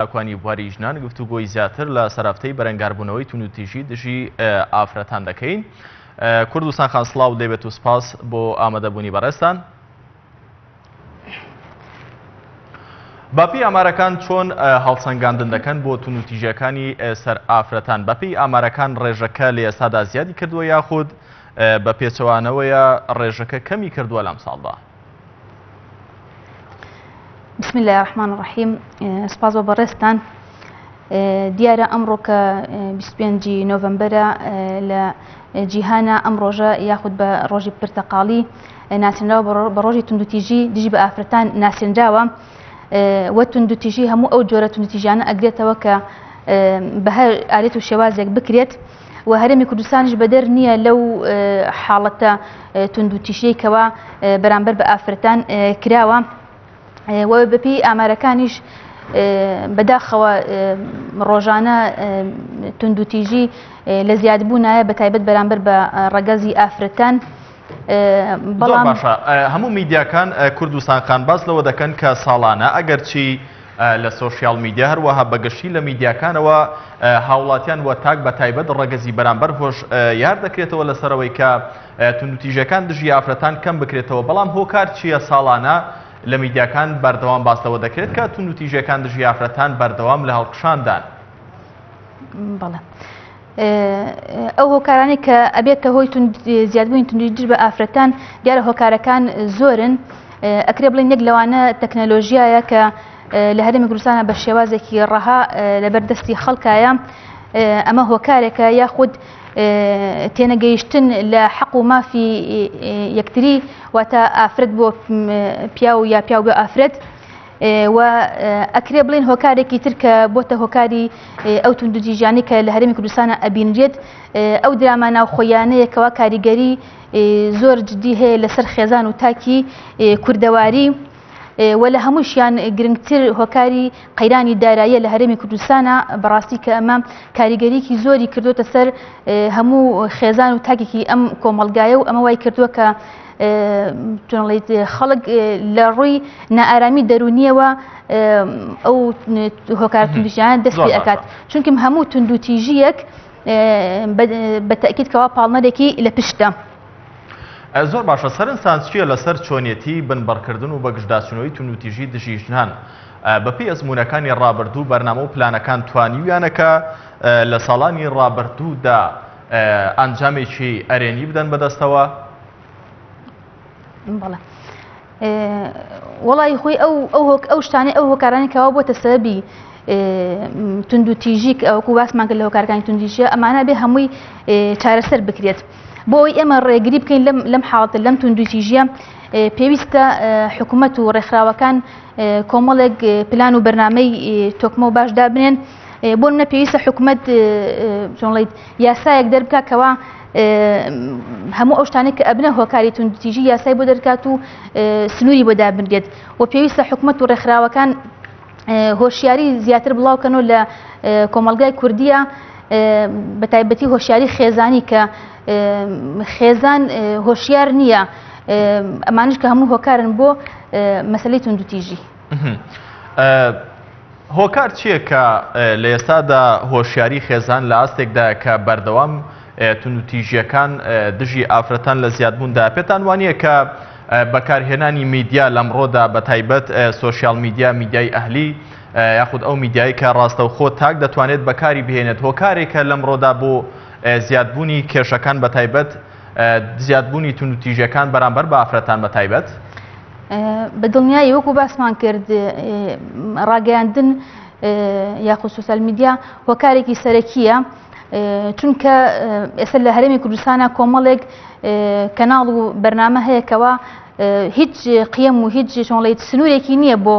کوانی بواری ژنان گفتوگۆی زیاتر لە سەرافتەی بەرەنگاربوونەوەی تونوتیژی دژی ئافرەتان دەکەین. کوردستان خان سڵاو دەبێت و سپاس بۆ ئامادەبوونی بەڕێستان. بەپی ئامارەکان چۆن هەڵسەنگاندن دەکەن بۆ تونوتیژەکانی سەر ئافرەتان؟ بەپی ئامارەکان ڕێژەکە لە ئێستادا زیادی کردووە یاخود بە پێچەوانەوەیە ڕێژەکە کەمی کردووە لەم ساڵدا؟ بسم الله الرحمن الرحیم. سپاس بۆ بەڕێستان. دیارە ئەمڕۆ کە 25 نۆڤەمبەرە لە جیهانە ئەم ڕۆژە یاخود بە ڕۆژی پرتەقاڵی ناسێنراوە بە ڕۆژی توندوتیژی دژی بە ئافرەتان ناسێنراوە. وە توندوتیژی هەموو ئەو جۆرە توندوتیژیانە ئەگرێتەوە کە بە هەر ئالێت و شێوازێک بکرێت و هەرێمی کوردستانیش بەدەر نییە لەو حاڵەتە توندوتیژیەکەوە بەرامبەر بە ئافرەتان کراوە. و بەپی ئامارەکانیش بەداخەوە ڕۆژانە توندوتیژی لە زیادبوونایە بە تایبەت بەرامبەر بە ڕەگەزی ئافرەتان. بەڵام باشە هەموو میدیاکان کوردستان خان باس لەوە دەکەن کە ساڵانە ئەگەرچی لە سۆشیال میدیا هەروەها بەگشتی لە میدیاکانەوە هاوڵاتیان وە تاک بە تایبەت ڕەگەزی بەرامبەر هۆش یار دەکرێتەوە لەسەرەوەی کە توندوتیژەکان دژی ئافرەتان کەم بکرێتەوە. بەڵام هۆکار چییە ساڵانە لە میدیاکان بەردەوام باسەوە دەکرێت کە توندوتیژەکان دژی ئافرەتان بەردەوام لە هەڵقشاندان؟ بەڵێ ئەو هۆکارانی کە ئەبێتە هۆی زیادبوونی توندوتیژی بە ئافرەتان دیارە هۆکارەکان زۆرن. ئەکرێ بڵێن یەک لەوانە تەکنەلۆژیایە کە لە هەرێمی کوردستانە بە شێوازێکی ڕەها لەبەردەستی خەڵکایە. ئەمە هۆکارێکە یاخود تێنەگەیشتن لە حەق و مافی یەکتری واتە ئافرەت بۆ پیا و یا پیا و بۆ ئافرەت. و ئەکرێ بڵێن هۆکارێکی تر کە بۆتە هۆکاری ئەو توندوتیژیانەی کە لە هەرێمی کوردستانە ئەبینرێت ئەو دراما ناوخۆیانەیەکەوە کاریگەری زۆر جدی هەیە لەسەر خێزان و تاکی کوردەواری. و لە هەمووشیان گرنگتر هۆکاری قەیرانی داراییە لە هەرێمی کوردستانە بەڕاستی کە ئەمە کاریگەریکی زۆری کردوتە سەر هەموو خێزان و تاکێکی ئەم کۆمەڵگایە و ئەمە وای کردووە کە خەڵک لە ڕووی نائارامی دەرونیەوە ئەو هۆکارە توندوتیژیانە دەستی ئەکات. چونکە هەموو توندوتیژیەک بە تەئکیدکەوە پاڵنەرێکی لە پشتە. زۆر باشە. سەرنجتان چییە لەسەر چۆنیەتی بنبەڕکردن و بەگشتداچوونەوەی توندوتیژی دژی ژنان؟ بەپێی ئەزمونەکانی ڕابردوو بەرنامە و پلانەکان توانیویانەکە لە ساڵانی ڕابردوودا ئەنجامێکی ئەرێنی بدەن بەدەستەوە؟ بەڵێ وەڵی خۆی ئەو شتانەی ئەو هۆکارانی کەوا بۆتە سەبەبی توندوتیژی ئەوکو باسمان کرد لە هۆکارەکانی توندوتیژیە ئەمانە بێ هەمووی چارەسەر بکرێت. بۆی ئێمە ڕێگری بکەین لەم حاڵەتە لەم توندوتیژیە پێویستە حکوومەت و ڕێکخراوەکان کۆمەڵێک پلان و بەرنامەی تۆکمە و باش دابنێن. بۆ منە پێویستە حکوومەت یاسایەک دەربکات کەوا هەموو ئەو شتانێک کە ئەبنە هۆکاری توندوتیژی یاسای بۆ دەرکات و سنووری بۆ دابنرێت. و پێویستە حکوومەت و ڕێکخراوەکان هۆشیاری زیاتر بڵاوکەنەوە لە کۆمەڵگای کوردیە بە تایبەتی هۆشیاری خێزانی کە خێزان هۆشیار نییە. ئەمانش کە هەموو هۆکارن بۆ مەسەلەی توندوتیژی. هۆکار چییە کە لە ئێستادا هۆشیاری خێزان لە ئاستێکدا کە بەردەوام توندوتیژیەکان دژی ئافرەتان لە زیادبووندا پێتان وانییە کە بەکارهێنانی میدیا لەمڕۆدا بە تایبەت سۆشیال میدیا میدیای ئەهلی یاخود ئەو میدیایی کە ڕاستەوخۆ تاک دەتوانێت بەکاری بهێنێت هۆکارێکە لەمڕۆدا بۆ زیادبوونی کێشەکان بە تایبەت زیادبوونی توندوتیژیەکان بەرامبەر بە ئافرەتان بە تایبەت؟ بە دڵنیایی وەکو باسمان کرد ڕاگەیاندن یاخود سۆسیال میدیا هۆکارێکی سەرەکیە. چونکە ئێستا لە هەرێمی کوردستانە کۆمەڵێک کەناڵ و بەرنامە هەیەکەوە هیچ قیەم و هیچ شۆڵیت سنوورێکی نییە بۆ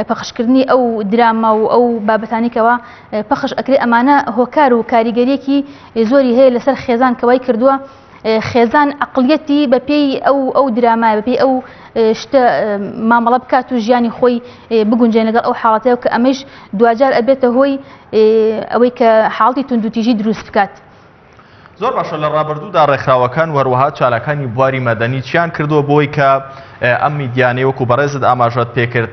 پەخشکردنی ئەو دراما و ئەو بابەتانێکەوە پەخش ئەکرێت. ئەمانە هۆکار و کاریگەریەکی زۆری هەیە لەسەر خێزان کەوای کردووە خێزان عقلیەتی بەپێی ئەو درامای بەپێی ئەو شتە مامەڵە بکات و ژیانی خۆی بگونجێن لەگەڵ ئەو حاڵەتەیە کە ئەمەش دوجار ئەبێتە هۆی ئەوەی کە حاڵەتی توندوتیژی دروست بکات. زۆر باشە. لە ڕابردوودا ڕێکخراوەکان وەروەها چالەکانی بواری مەدەنی چیان کردووە بۆی کە ئەم میدیانەی وەکو بەڕێزت ئاماژەت پێکرد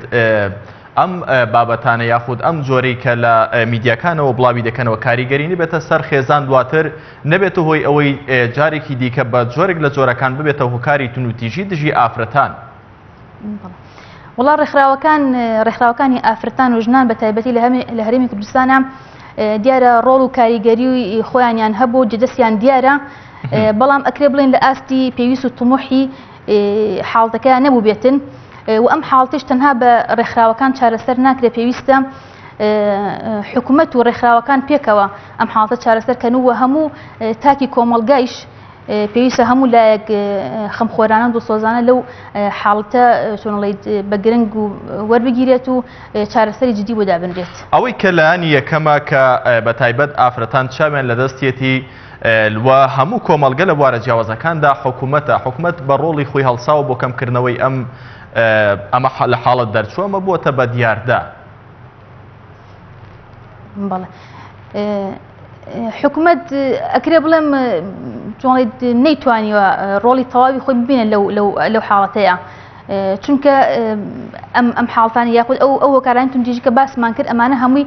ئەم بابەتانە یاخود ئەم جۆرەی کە لە میدیاکانەوە بڵاوی دەکەنەوە کاریگەرینی بێتە سەر خێزان دواتر نەبێتە هۆی ئەوەی جارێکی دیکە بە جۆرێک لە جۆرەکان ببێتە هۆکاری تونوتیژی دژی ئافرەتان. وڵا ڕێکخراوەکانی ئافرەتان و ژنان بە تایبەتی لە هەرێمی کوردستانە دیارە ڕۆڵ و کاریگەری خۆیانیان هەبوو جدەستیان دیارە بەڵام ئەکرێ بڵێن لە ئاستی پێویست و تموحی حاڵەکە نەبوو بێتن و ئەم حاڵتش تەنها بە ڕێکخراوەکان چارەسەر ناکرێت پێویستە حکوومەت و ڕێکخراوەکان پێکەوە ئەم حاڵتە چارەسەرکەن و هەموو تاکی کۆمەڵگایش پێویستە هەموو لایەک خەمخۆرانە دڵسۆزانە لەو حاڵتە چۆنڵیت بە گرنگ و وەربگیرێت و چارەسەری جدی بۆ دابنرێت. ئەوەی کە لایانی یەکەمە کە بە تایبەت ئافرەتان چاوێن لە دەستێتی وە هەموو کۆمەڵگە لە بوارە جیاوازەکاندا حکوومەت بە ڕۆڵی خۆی هەڵساوە بۆ کەمکردنەوەی ئەمە لە حاڵت دەرچووەمە بۆتە بە دیاردا. بەڵێ حکوومەت ئەکرێ بڵێم چۆنڵیت نەیتوانیوە ڕۆڵی تەواوی خۆی ببینە لەو حاڵەتەیە چونکە ئەم حاڵتانی یاخود ئەو هۆکارانی تونتیژی کە باسمان کرد ئەمانە هەمووی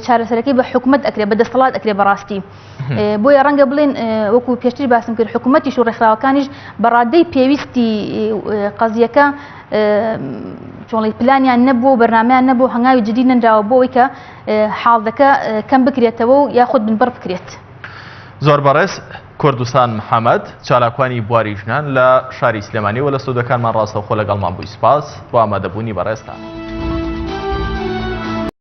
چارەسەرەکەی بە حکوومەت ئەکرێ بە دەسەڵات ئەکرێ بەڕاستی بۆیە ڕەنگە بڵێن وەکو پێشتری باسم کرد حکوومەتیش و ڕێکخراوەکانیش بەڕادەی پێویستی قەزیەکە چۆنڵی پلانیان نەبوو بەرنامەیان نەبوو هەنگاوی جدی نەنراوە بۆ ئەوەی کە حاڵەکە کەم بکرێتەوە و یاخود بنبەر بکرێت. زۆر بەڕێز کوردستان محەممەد چالاکوانی بواری ژنان لە شاری سلێمانی و لە سودەکانمان ڕاستەوخۆ لەگەڵمان بووی سپاس بۆ ئامادەبوونی بەڕێستان.